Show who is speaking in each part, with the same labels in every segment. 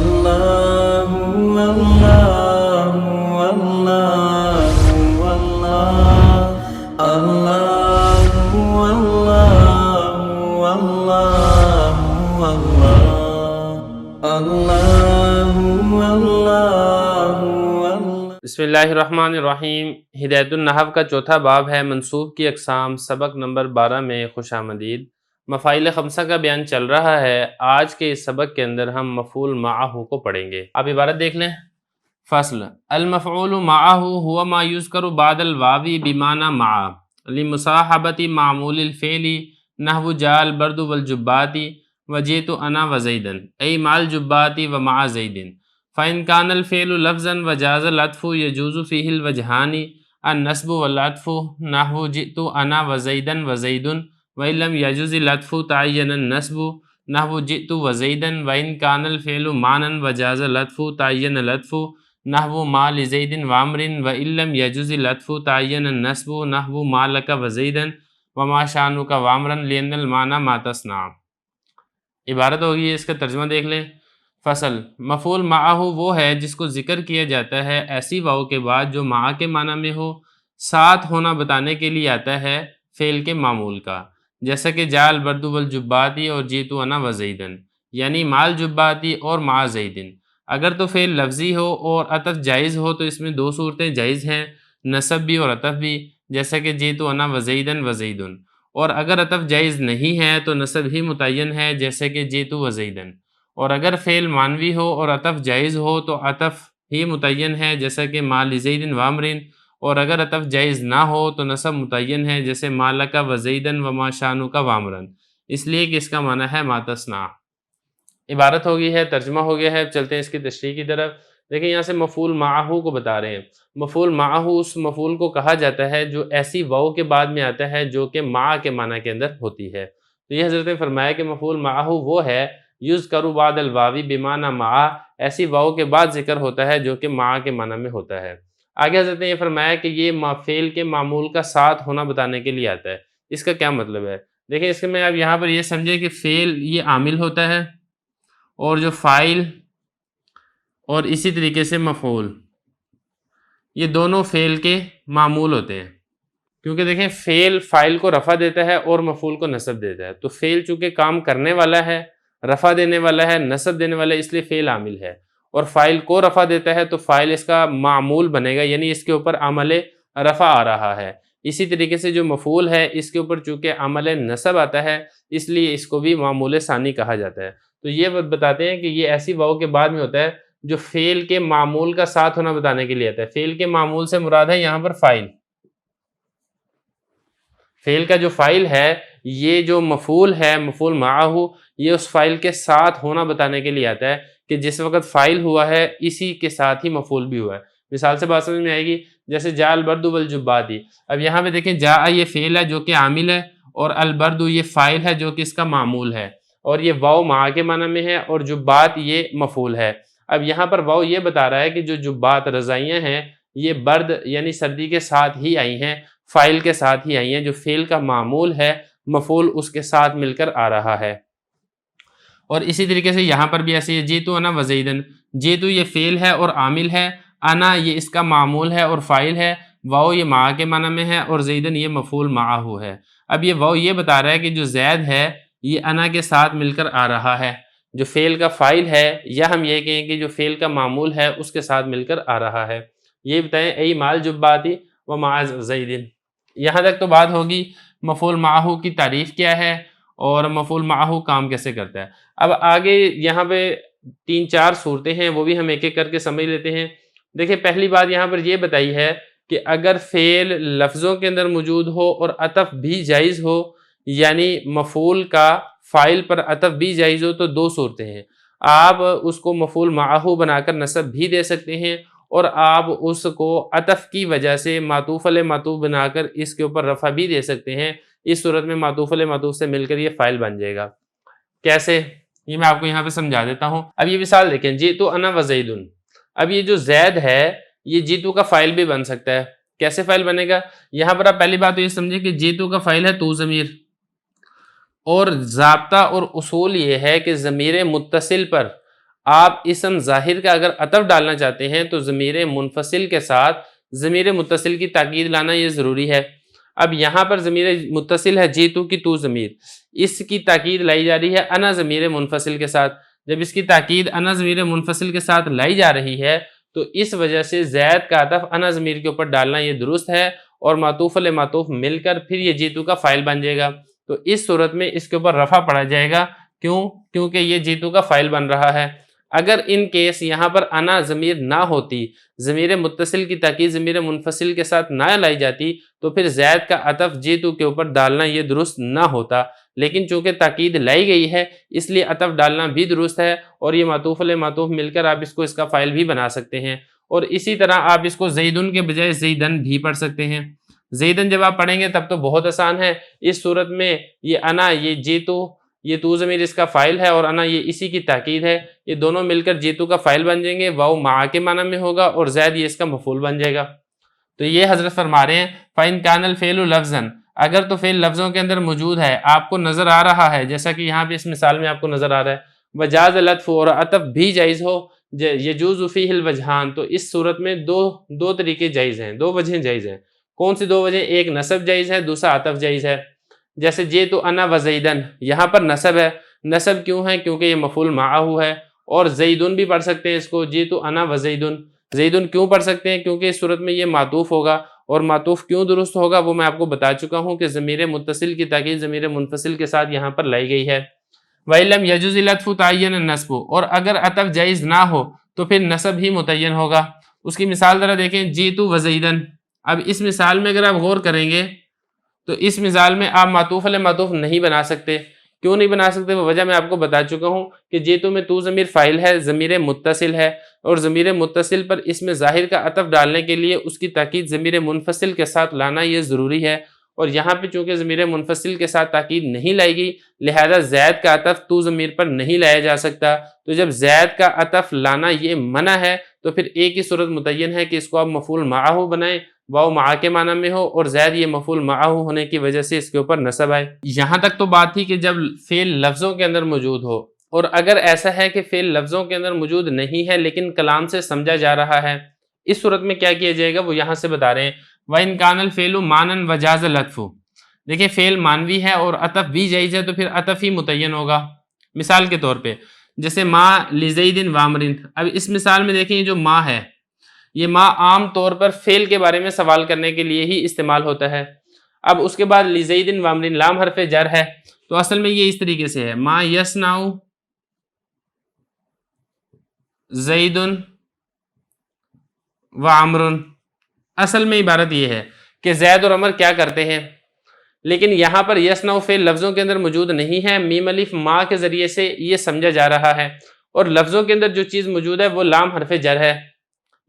Speaker 1: اللہ اللہ اللہ اللہ اللہ اللہ۔
Speaker 2: بسم اللہ الرحمن الرحیم۔ ہدایت النحو کا چوتھا باب ہے منصوب کی اقسام، سبق نمبر 12 میں خوش آمدید۔ مفاعیل خمسہ کا بیان چل رہا ہے۔ آج کے اس سبق کے اندر ہم مفعول معہ کو پڑھیں گے۔ اب عبارت دیکھ لیں۔ فصل المفعول معہ هو ما یذکر بعد الواو بمعنی مع لمصاحبۃ معمول الفعل نحو جاء البرد والجبات وجئت انا وزیدا ای مع الجبات ومع زید فإن كان الفعل لفظا وجاز العطف يجوز فيه الوجهان النصب والعطف نحو جئت انا وزيدا وزيد وإن لم يجوز العطف تعين النصب نحو جئت وزيدا وإن كان الفعل معنى وجاز العطف تعين العطف نحو ما لزيد وعمر وإن لم يجوز العطف تعين النصب نحو ما لك وزيدا وما شأنك وعمرا لأن المعنى ما تصنع۔ عبارت ہوگی ہے، اس کا ترجمہ دیکھ لیں۔ فصل مفعول معہ وہ ہے جس کو ذکر کیا جاتا ہے ایسی واو کے بعد جو مع کے معنی میں ہو، ساتھ ہونا بتانے کے لیے آتا ہے فعل کے معمول کا، جیسا کہ جاء البرد والجباتی اور جئت انا وزیدن، یعنی مع الجباتی اور مع زیدن۔ اگر تو فعل لفظی ہو اور عطف جائز ہو تو اس میں دو صورتیں جائز ہیں، نصب بھی اور عطف بھی، جیسا کہ جئت انا وزیدن وزیدن۔ اور اگر عطف جائز نہیں ہے تو نصب ہی متعین ہے، جیسے کہ جئت وزیدن۔ اور اگر فعل معنوی ہو اور عطف جائز ہو تو عطف ہی متعین ہے، جیسا کہ ما لزید وعمرن۔ اور اگر عطف جائز نہ ہو تو نصب متعین ہے، جیسے ما لک وزیدن وما شانک وعمرن، اس لیے کہ اس کا معنی ہے ما تصنع۔ عبارت ہو گئی ہے، ترجمہ ہو گیا ہے۔ چلتے ہیں اس کی تشریح کی طرف۔ دیکھیں یہاں سے مفعول معہ کو بتا رہے ہیں۔ مفعول معہ اس مفعول کو کہا جاتا ہے جو ایسی واو کے بعد میں آتا ہے جو کہ مع کے معنی کے اندر ہوتی ہے۔ تو یہ حضرت نے فرمایا کہ مفعول معہ وہ ہے یذکر بعد الواو بمعنی مع، ایسی واو کے بعد ذکر ہوتا ہے جو کہ مع کے معنی میں ہوتا ہے۔ آگے حضرت نے یہ فرمایا کہ یہ فعل کے معمول کا ساتھ ہونا بتانے کے لیے آتا ہے۔ اس کا کیا مطلب ہے؟ دیکھیں اس میں اب یہاں پر یہ سمجھیں کہ فعل یہ عامل ہوتا ہے اور جو فاعل اور اسی طریقے سے مفعول، یہ دونوں فعل کے معمول ہوتے ہیں، کیونکہ دیکھیں فعل فاعل کو رفع دیتا ہے اور مفعول کو نصب دیتا ہے۔ تو فعل چونکہ کام کرنے والا ہے، رفع دینے والا ہے، نصب دینے والا ہے، اس لیے فعل عامل ہے، اور فاعل کو رفع دیتا ہے تو فاعل اس کا معمول بنے گا، یعنی اس کے اوپر عمل رفع آ رہا ہے۔ اسی طریقے سے جو مفعول ہے اس کے اوپر چونکہ عمل نصب آتا ہے، اس لیے اس کو بھی معمول ثانی کہا جاتا ہے۔ تو یہ بتاتے ہیں کہ یہ ایسی واو کے بعد میں ہوتا ہے جو فعل کے معمول کا ساتھ ہونا بتانے کے لیے آتا ہے۔ فعل کے معمول سے مراد ہے یہاں پر فاعل، فعل کا جو فاعل ہے، یہ جو مفعول ہے مفعول معہ، یہ اس فاعل کے ساتھ ہونا بتانے کے لیے آتا ہے کہ جس وقت فاعل ہوا ہے اسی کے ساتھ ہی مفعول بھی ہوا ہے۔ مثال سے بات سمجھ میں آئے گی، جیسے جاء البرد والجباتی۔ اب یہاں پہ دیکھیں جاء یہ فعل ہے جو کہ عامل ہے، اور البرد یہ فاعل ہے جو کہ اس کا معمول ہے، اور یہ واو مع کے معنی میں ہے، اور جبات یہ مفعول ہے۔ اب یہاں پر واو یہ بتا رہا ہے کہ جو جبات رضائیاں ہیں یہ برد یعنی سردی کے ساتھ ہی آئی ہیں، فاعل کے ساتھ ہی آئی ہیں، جو فعل کا معمول ہے مفعول اس کے ساتھ مل کر آ رہا ہے۔ اور اسی طریقے سے یہاں پر بھی ایسے ہے، جئت انا وزیدن۔ جئت یہ فعل ہے اور عامل ہے، انا یہ اس کا معمول ہے اور فاعل ہے، واو یہ مع کے معنی میں ہے، اور زیدن یہ مفعول معہ ہے۔ اب یہ واو یہ بتا رہا ہے کہ جو زید ہے یہ انا کے ساتھ مل کر آ رہا ہے، جو فعل کا فاعل ہے، یا ہم یہ کہیں کہ جو فعل کا معمول ہے اس کے ساتھ مل کر آ رہا ہے۔ یہ بتائیں ای مع الجباتی و مع زیدن۔ یہاں تک تو بات ہوگی مفعول معہ کی تعریف کیا ہے اور مفعول معہ کام کیسے کرتا ہے۔ اب آگے یہاں پہ 3-4 صورتیں ہیں، وہ بھی ہم ایک ایک کر کے سمجھ لیتے ہیں۔ دیکھیں پہلی بات یہاں پر یہ بتائی ہے کہ اگر فعل لفظوں کے اندر موجود ہو اور عطف بھی جائز ہو، یعنی مفعول کا فاعل پر عطف بھی جائز ہو، تو 2 صورتیں ہیں۔ آپ اس کو مفعول معہ بنا کر نصب بھی دے سکتے ہیں، اور آپ اس کو عطف کی وجہ سے معطوف علیہ معطوف بنا کر اس کے اوپر رفع بھی دے سکتے ہیں۔ اس صورت میں معطوف علیہ معطوف سے مل کر یہ فاعل بن جائے گا۔ کیسے؟ یہ میں آپ کو یہاں پہ سمجھا دیتا ہوں۔ اب یہ مثال دیکھیں، جئت انا وزیدن۔ اب یہ جو زید ہے یہ جئت کا فاعل بھی بن سکتا ہے۔ کیسے فاعل بنے گا؟ یہاں پر آپ پہلی بات تو یہ سمجھیں کہ جئت کا فاعل ہے تو ضمیر، اور ضابطہ اور اصول یہ ہے کہ ضمیر متصل پر آپ اسم ظاہر کا اگر عطف ڈالنا چاہتے ہیں تو ضمیر منفصل کے ساتھ ضمیر متصل کی تاکید لانا یہ ضروری ہے۔ اب یہاں پر ضمیر متصل ہے جیتو کی تو ضمیر، اس کی تاکید لائی جا رہی ہے انا ضمیر منفصل کے ساتھ۔ جب اس کی تاکید انا ضمیر منفصل کے ساتھ لائی جا رہی ہے تو اس وجہ سے زید کا عطف انا ضمیر کے اوپر ڈالنا یہ درست ہے، اور معطوف علی معطوف مل کر پھر یہ جیتو کا فاعل بن جائے گا۔ تو اس صورت میں اس کے اوپر رفع پڑا جائے گا، کیونکہ یہ جیتو کا فاعل بن رہا ہے۔ اگر ان کیس یہاں پر انا ضمیر نہ ہوتی، ضمیر متصل کی تاکید ضمیر منفصل کے ساتھ نہ لائی جاتی، تو پھر زید کا عطف جیتو کے اوپر ڈالنا یہ درست نہ ہوتا، لیکن چونکہ تاکید لائی گئی ہے اس لیے عطف ڈالنا بھی درست ہے، اور یہ معطوف علی معطوف مل کر آپ اس کا فاعل بھی بنا سکتے ہیں۔ اور اسی طرح آپ اس کو زیدن کے بجائے زیدن بھی پڑھ سکتے ہیں۔ زیدن جب آپ پڑھیں گے تب تو بہت آسان ہے، اس صورت میں یہ انا، یہ جیتو، یہ تو ضمیر اس کا فاعل ہے، اور انا یہ اسی کی تاکید ہے، یہ دونوں مل کر جیتو کا فاعل بن جائیں گے، واو مع کے معنی میں ہوگا، اور زید یہ اس کا مفعول بن جائے گا۔ تو یہ حضرت فرما رہے ہیں فَإِن كَانَ الْفِعْلُ لَفْظًا، اگر تو فعل لفظوں کے اندر موجود ہے، آپ کو نظر آ رہا ہے، جیسا کہ یہاں پہ اس مثال میں آپ کو نظر آ رہا ہے، وجاز العطف، اور عطف بھی جائز ہو، یجوز فیہ الوجہان، تو اس صورت میں دو طریقے جائز ہیں، دو وجہیں جائز ہیں۔ کون سی دو وجہیں؟ ایک نصب جائز ہے، دوسرا عطف جائز ہے۔ جیسے جیتو انا وزیدن، یہاں پر نصب ہے، نصب کیوں ہے؟ کیونکہ یہ مفعول معہ ہے، اور زیدن بھی پڑھ سکتے ہیں اس کو، جیتو انا وزیدن۔ زیدن کیوں پڑھ سکتے ہیں؟ کیونکہ اس صورت میں یہ معطوف ہوگا، اور معطوف کیوں درست ہوگا وہ میں آپ کو بتا چکا ہوں کہ ضمیر متصل کی تاکید ضمیر منفصل کے ساتھ یہاں پر لائی گئی ہے۔ وَإِلَّمْ يَجُزِ الْعَطْفُ تَعَيَّنَ النَّصْبُ، اور اگر عطف جائز نہ ہو تو پھر نصب ہی متعین ہوگا۔ اس کی مثال ذرا دیکھیں، جیتو وزیدن۔ اب اس مثال میں اگر آپ غور کریں گے تو اس مثال میں آپ معطوف علی معطوف نہیں بنا سکتے۔ کیوں نہیں بنا سکتے؟ وہ وجہ میں آپ کو بتا چکا ہوں کہ جیتو میں تو ضمیر فاعل ہے، ضمیر متصل ہے، اور ضمیر متصل پر اس میں ظاہر کا عطف ڈالنے کے لیے اس کی تاکید ضمیر منفصل کے ساتھ لانا یہ ضروری ہے، اور یہاں پہ چونکہ ضمیر منفصل کے ساتھ تاکید نہیں لائی گئی لہذا زید کا عطف تو ضمیر پر نہیں لایا جا سکتا۔ تو جب زید کا عطف لانا یہ منع ہے تو پھر ایک ہی صورت متعین ہے کہ اس کو آپ مفعول معہ بنائیں، واو مع کے معنی میں ہو، اور زید یہ مفعول معہ ہونے کی وجہ سے اس کے اوپر نصب آئے۔ یہاں تک تو بات تھی کہ جب فعل لفظوں کے اندر موجود ہو، اور اگر ایسا ہے کہ فعل لفظوں کے اندر موجود نہیں ہے لیکن کلام سے سمجھا جا رہا ہے، اس صورت میں کیا کیا جائے گا وہ یہاں سے بتا رہے ہیں۔ وَإِن كَانَ الْفِعْلُ مَانًا وَجَازَ الْعَطْفُ، دیکھیں فعل مانوی ہے اور عطف بھی جائز ہے تو پھر عطف ہی متعین ہوگا۔ مثال کے طور پہ جیسے ما لزید وامر، اب اس مثال میں دیکھیں جو ما ہے، یہ ما عام طور پر فعل کے بارے میں سوال کرنے کے لیے ہی استعمال ہوتا ہے۔ اب اس کے بعد لزید وامر لام حرف جر ہے، تو اصل میں یہ اس طریقے سے ہے، ما یصنع زید وعمر، اصل میں عبارت یہ ہے کہ زید اور عمر کیا کرتے ہیں، لیکن یہاں پر یصنع فعل لفظوں کے اندر موجود نہیں ہے، میم الف ما کے ذریعے سے یہ سمجھا جا رہا ہے، اور لفظوں کے اندر جو چیز موجود ہے وہ لام حرف جر ہے،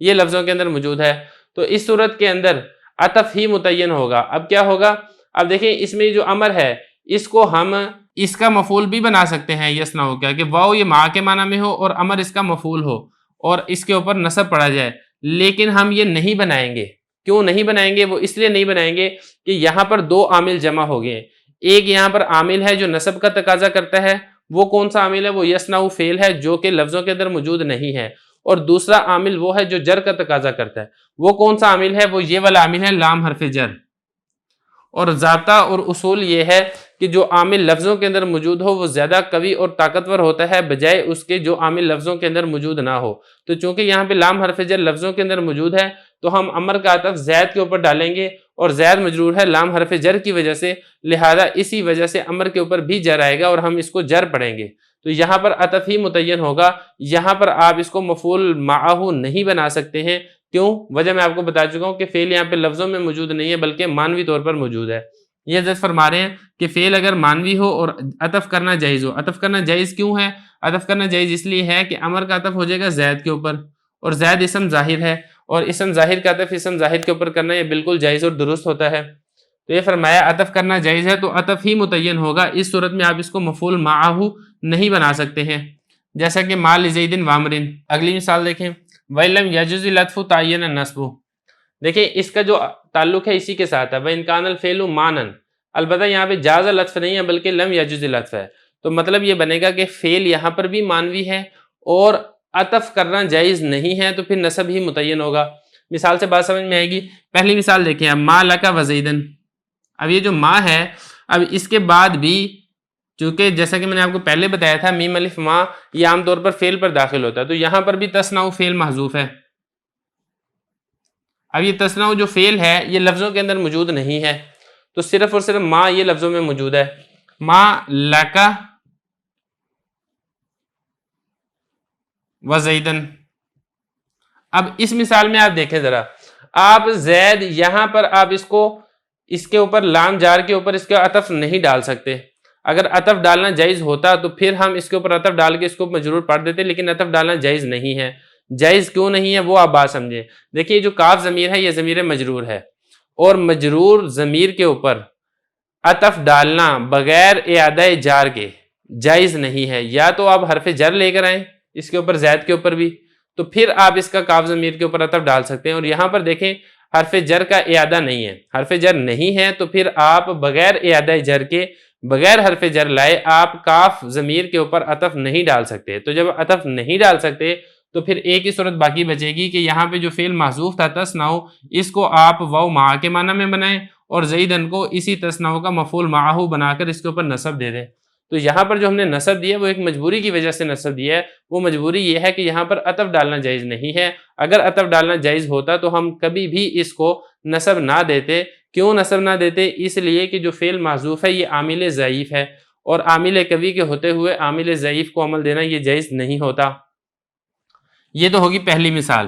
Speaker 2: یہ لفظوں کے اندر موجود ہے، تو اس صورت کے اندر عطف ہی متعین ہوگا۔ اب کیا ہوگا؟ اب دیکھیں اس میں جو امر ہے اس کو ہم اس کا مفعول بھی بنا سکتے ہیں، یصنع ہو کیا کہ واو یہ ما کے معنی میں ہو اور امر اس کا مفعول ہو اور اس کے اوپر نصب پڑا جائے، لیکن ہم یہ نہیں بنائیں گے۔ کیوں نہیں بنائیں گے؟ وہ اس لیے نہیں بنائیں گے کہ یہاں پر دو عامل جمع ہو گئے، ایک یہاں پر عامل ہے جو نصب کا تقاضا کرتا ہے، وہ کون سا عامل ہے؟ وہ یصنع فعل ہے جو کہ لفظوں کے اندر موجود نہیں ہے، اور دوسرا عامل وہ ہے جو جر کا تقاضا کرتا ہے، وہ کون سا عامل ہے؟ وہ یہ والا عامل ہے لام حرف جر۔ اور ضابطہ اور اصول یہ ہے کہ جو عامل لفظوں کے اندر موجود ہو وہ زیادہ قوی اور طاقتور ہوتا ہے بجائے اس کے جو عامل لفظوں کے اندر موجود نہ ہو۔ تو چونکہ یہاں پہ لام حرف جر لفظوں کے اندر موجود ہے تو ہم امر کا عطف زید کے اوپر ڈالیں گے، اور زید مجرور ہے لام حرف جر کی وجہ سے، لہذا اسی وجہ سے امر کے اوپر بھی جر آئے گا اور ہم اس کو جر پڑھیں گے، تو یہاں پر عطف ہی متعین ہوگا۔ یہاں پر آپ اس کو مفعول معہ نہیں بنا سکتے ہیں، کیوں؟ وجہ میں آپ کو بتا چکا ہوں کہ فعل یہاں پہ لفظوں میں موجود نہیں ہے بلکہ مانوی طور پر موجود ہے۔ یہ حضرت فرما رہے ہیں کہ فعل اگر مانوی ہو اور عطف کرنا جائز ہو، عطف کرنا جائز کیوں ہے؟ عطف کرنا جائز اس لیے ہے کہ امر کا عطف ہو جائے گا زید کے اوپر، اور زید اسم ظاہر ہے، اور اسم ظاہر کا عطف اسم ظاہر کے اوپر کرنا یہ بالکل جائز اور درست ہوتا ہے۔ تو یہ فرمایا عطف کرنا جائز ہے تو عطف ہی متعین ہوگا، اس صورت میں آپ اس کو مفعول معہ نہیں بنا سکتے ہیں، جیسا کہ ما لزید وامر۔ اگلی مثال دیکھیں، وَإِلَّمْ يَجُزِ الْعَطْفُ تَعَيَّنَ النَّصْبُ، دیکھیں اس کا جو تعلق ہے اسی کے ساتھ ہے، وَإِن كَانَ الْفِعْلُ مَانًا، البتہ یہاں پہ جاز العطف نہیں ہے بلکہ لم یجوز العطف ہے، تو مطلب یہ بنے گا کہ فعل یہاں پر بھی مانوی ہے اور عطف کرنا جائز نہیں ہے تو پھر نسب ہی متعین ہوگا۔ مثال سے بات سمجھ میں آئے گی۔ پہلی مثال دیکھیں، اب ما لک وزیدن، اب یہ جو ما ہے، اب اس کے بعد بھی چونکہ جیسا کہ میں نے آپ کو پہلے بتایا تھا میم الف ما یہ عام طور پر فعل پر داخل ہوتا ہے، تو یہاں پر بھی تصنع فعل محذوف ہے۔ اب یہ تصنع جو فعل ہے یہ لفظوں کے اندر موجود نہیں ہے، تو صرف اور صرف ما یہ لفظوں میں موجود ہے۔ ما لکا وزیدن۔ اب اس مثال میں آپ دیکھیں ذرا، آپ زید یہاں پر آپ اس کے اوپر لام جار کے اوپر اس کے عطف نہیں ڈال سکتے۔ اگر عطف ڈالنا جائز ہوتا تو پھر ہم اس کے اوپر عطف ڈال کے اس کو مجرور پڑھ دیتے، لیکن عطف ڈالنا جائز نہیں ہے۔ جائز کیوں نہیں ہے وہ آپ بات سمجھیں۔ دیکھیے جو کاف ضمیر ہے یہ ضمیر مجرور ہے، اور مجرور ضمیر کے اوپر عطف ڈالنا بغیر اعادہ جار کے جائز نہیں ہے۔ یا تو آپ حرف جر لے کر آئیں اس کے اوپر، زید کے اوپر بھی، تو پھر آپ اس کا کاف ضمیر کے اوپر عطف ڈال سکتے ہیں۔ اور یہاں پر دیکھیں حرف جر کا اعادہ نہیں ہے، حرف جر نہیں ہے، تو پھر آپ بغیر اعادہ جر کے، بغیر حرف جر لائے آپ کاف ضمیر کے اوپر عطف نہیں ڈال سکتے۔ تو جب عطف نہیں ڈال سکتے تو پھر ایک ہی صورت باقی بچے گی کہ یہاں پہ جو فعل محذوف تھا تصنع، اس کو آپ واو مع کے معنی میں بنائیں اور زیدن کو اسی تصنع کا مفعول معہ بنا کر اس کے اوپر نصب دے دیں۔ تو یہاں پر جو ہم نے نصب دیا وہ ایک مجبوری کی وجہ سے نصب دیا ہے، وہ مجبوری یہ ہے کہ یہاں پر عطف ڈالنا جائز نہیں ہے۔ اگر عطف ڈالنا جائز ہوتا تو ہم کبھی بھی اس کو نصب نہ دیتے۔ کیوں نصب نہ دیتے؟ اس لیے کہ جو فعل محذوف ہے یہ عامل ضعیف ہے، اور عامل قوی کے ہوتے ہوئے عامل ضعیف کو عمل دینا یہ جائز نہیں ہوتا۔ یہ تو ہوگی پہلی مثال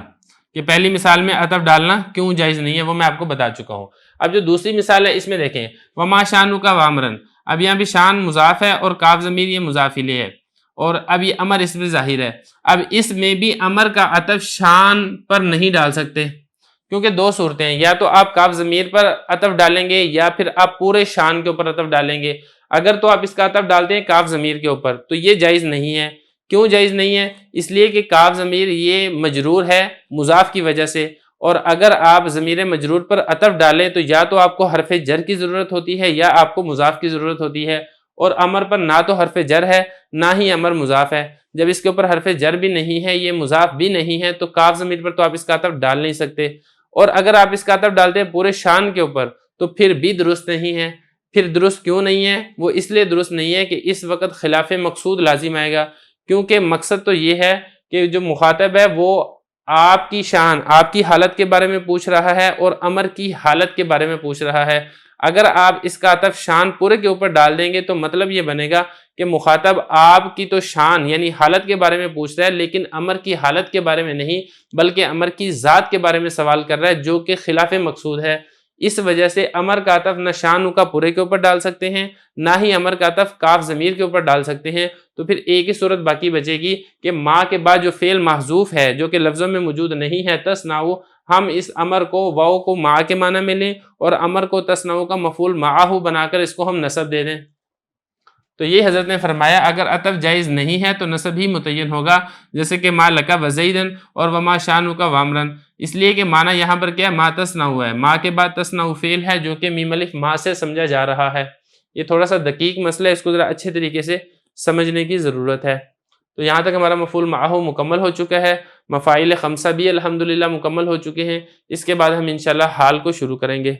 Speaker 2: کہ پہلی مثال میں عطف ڈالنا کیوں جائز نہیں ہے، وہ میں آپ کو بتا چکا ہوں۔ اب جو دوسری مثال ہے اس میں دیکھیں، وما شانک وامرن، اب یہاں بھی شان مضاف ہے اور کاف ضمیر یہ مضاف الیہ ہے، اور اب یہ امر اس میں ظاہر ہے۔ اب اس میں بھی امر کا عطف شان پر نہیں ڈال سکتے، کیونکہ دو صورتیں ہیں، یا تو آپ کاف ضمیر پر عطف ڈالیں گے یا پھر آپ پورے شان کے اوپر عطف ڈالیں گے۔ اگر تو آپ اس کا عطف ڈالتے ہیں کاف ضمیر کے اوپر تو یہ جائز نہیں ہے۔ کیوں جائز نہیں ہے؟ اس لیے کہ کاف ضمیر یہ مجرور ہے مضاف کی وجہ سے، اور اگر آپ ضمیر مجرور پر عطف ڈالیں تو یا تو آپ کو حرف جر کی ضرورت ہوتی ہے یا آپ کو مضاف کی ضرورت ہوتی ہے، اور امر پر نہ تو حرف جر ہے نہ ہی امر مضاف ہے۔ جب اس کے اوپر حرف جر بھی نہیں ہے، یہ مضاف بھی نہیں ہے، تو کاف ضمیر پر تو آپ اس کا عطف ڈال نہیں سکتے، اور اگر آپ اس کا عطف ڈالتے ہیں پورے شان کے اوپر تو پھر بھی درست نہیں ہے۔ پھر درست کیوں نہیں ہے؟ وہ اس لیے درست نہیں ہے کہ اس وقت خلاف مقصود لازم آئے گا، کیونکہ مقصد تو یہ ہے کہ جو مخاطب ہے وہ آپ کی شان، آپ کی حالت کے بارے میں پوچھ رہا ہے اور امر کی حالت کے بارے میں پوچھ رہا ہے۔ اگر آپ اس کا عطف شان پورے کے اوپر ڈال دیں گے تو مطلب یہ بنے گا کہ مخاطب آپ کی تو شان یعنی حالت کے بارے میں پوچھ رہا ہے، لیکن امر کی حالت کے بارے میں نہیں بلکہ امر کی ذات کے بارے میں سوال کر رہا ہے، جو کہ خلاف مقصود ہے۔ اس وجہ سے امر کا عطف نہ شان کا پورے کے اوپر ڈال سکتے ہیں، نہ ہی امر کا عطف کاف ضمیر کے اوپر ڈال سکتے ہیں۔ تو پھر ایک ہی صورت باقی بچے گی کہ ما کے بعد جو فعل محذوف ہے جو کہ لفظوں میں موجود نہیں ہے تصنع، ہم اس امر کو واو کو ما کے معنی میں لیں اور امر کو تصنع کا مفعول معہ بنا کر اس کو ہم نصب دے دیں۔ تو یہ حضرت نے فرمایا اگر عطف جائز نہیں ہے تو نصب ہی متعین ہوگا، جیسے کہ ما لکا وزیدن اور وما شانک وامرن، اس لیے کہ معنی یہاں پر کیا ہے؟ ما تصنع ہے، ما کے بعد تصنع فعل ہے جو کہ میم الف ما سے سمجھا جا رہا ہے۔ یہ تھوڑا سا دقیق مسئلہ ہے، اس کو ذرا اچھے طریقے سے سمجھنے کی ضرورت ہے۔ تو یہاں تک ہمارا مفعول معہ مکمل ہو چکا ہے، مفاعل خمسہ بھی الحمدللہ مکمل ہو چکے ہیں۔ اس کے بعد ہم انشاءاللہ حال کو شروع کریں گے۔